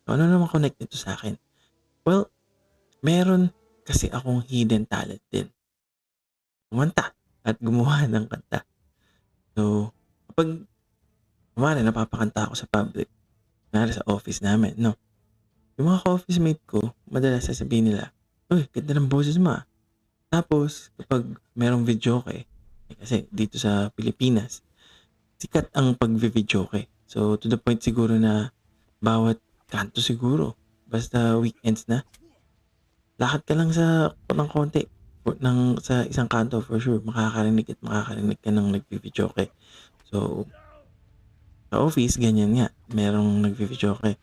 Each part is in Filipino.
So, ano naman connect nito sa akin? Well, meron kasi akong hidden talent din, kumanta at gumawa ng kanta. So, kapag kunwari napapakanta ako sa public, kunwari sa office namin 'no, yung mga ka-office mate ko madalas sasabihin nila, "Uy, ganda ng boses mo, ah." Tapos kapag merong videoke, kasi dito sa Pilipinas, sikat ang pagvi-videoke. So, to the point siguro na bawat kanto siguro, basta weekends na, lakad ka lang ng konti sa isang kanto for sure makakarinig ka ng nagvi-videoke. So, sa office ganyan nga, merong nagvi-videoke.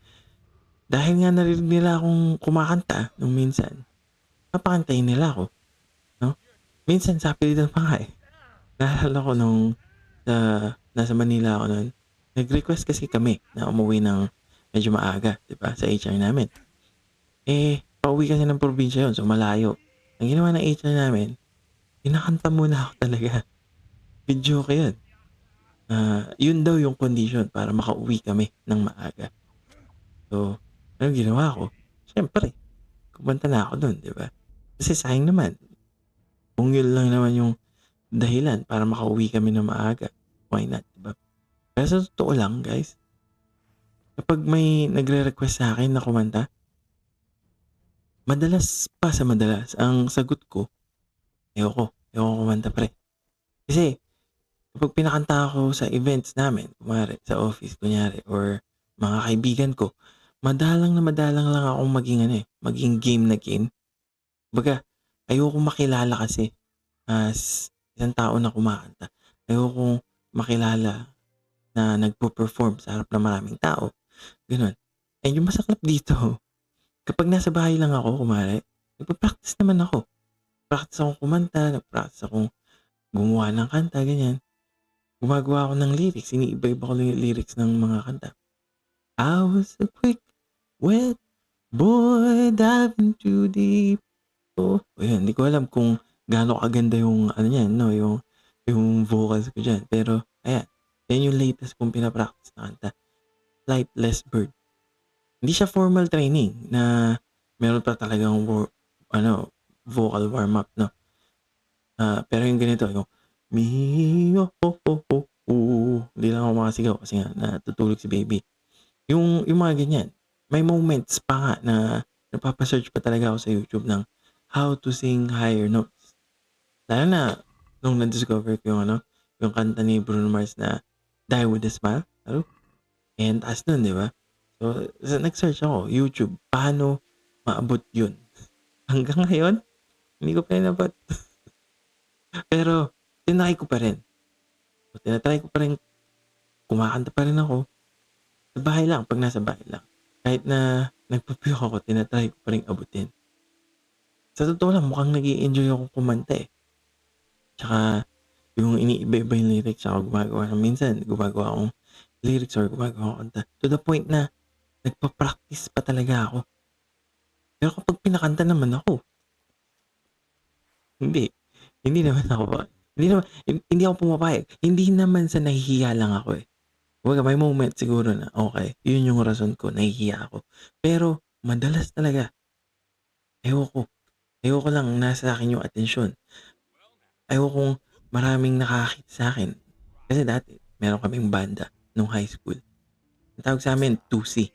Dahil nga narinig nila akong kumakanta nung minsan, papakantahin nila ako 'no. Minsan sapilitan pa nga, eh. Naalala ko nung sa nasa Manila ako nun, nag-request kasi kami na umuwi ng medyo maaga, 'di ba, sa HR namin. Pauwi kasi ng probinsya yun, so malayo. Ang ginawa ng HR namin, kinakanta muna ako talaga, videoke yun. Yun daw yung condition para makauwi kami ng maaga. So, anong ginawa ko, siyempre kumanta na ako dun, 'di ba? Kasi sayang naman, kung yun lang naman yung dahilan para makauwi kami ng maaga, why not, 'di ba? Pero sa totoo lang guys, kapag may nagre-request sa'kin na kumanta, madalas pa sa madalas ang sagot ko, ayoko kumanta pre. Kasi kapag pinakanta ako sa events namin, kunwari sa office kunyari or mga kaibigan ko, madalang na madalang lang akong maging ano, eh, maging game na game. Kumbaga ayokong makilala kasi as isang tao na kumakanta. Ayokong makilala na nagpe-perform sa harap ng maraming tao, gano'n. And yung masaklap dito, kapag nasa bahay lang ako kunwari, nagpa-practice naman ako. Practice akong kumanta, nag-practice akong gumawa ng kanta, ganyan. Gumagawa ako ng lyrics, iniiba-iba ko lang yung lyrics ng mga kanta. I was a quick, wet boy diving too deep. Oh, ayun, hindi ko alam kung gaano kaganda yung ano niyan 'no, yung vocals ko diyan. Pero ayan, yan yung latest kong pina-practice na kanta, Flightless Bird. Hindi siya formal training na meron pa talagang ano, vocal warm-up 'no. Pero yung ganito, yung "Mio, ho, ho, ho, hindi lang ako makasigaw kasi nga natutulog si baby. Yung mga ganyan. May moments pa nga na napapa-search pa talaga ako sa YouTube ng how to sing higher notes. Lalo na nung na-discover ko yung ano, yung kanta ni Bruno Mars na Die With A Smile, ang taas nun, 'di ba? So, nag-search ako, YouTube, paano maabot yun? Hanggang ngayon, hindi ko pa inabot. Pero tinry ko pa rin. So, tina-try ko pa rin, kumakanta pa rin ako, sa bahay lang, 'pag nasa bahay lang. Kahit na nagpu-puke ako, tina-try ko pa ring abutin. Sa totoo lang mukhang nag-e-enjoy akong kumanta, eh. Tsaka yung iniiba-iba yung lyrics, tsaka minsan gumagawa akong lyrics or gumagawa akong kanta to the point na nagpa-practice pa talaga ako. Pero kapag pinakanta naman ako, hindi. Hindi naman ako hindi naman hindi ako pumapayag. Hindi naman sa nahihiya lang ako, eh. Kumbaga may moment siguro na okey, yun yung rason ko, nahihiya ako. Pero madalas talaga, ewan ko, ayoko lang nasa akin yung atensyon. Ayokong maraming nakakakita sa'kin. Kasi dati meron kaming banda nung high school. Ang tawag sa'min 2C.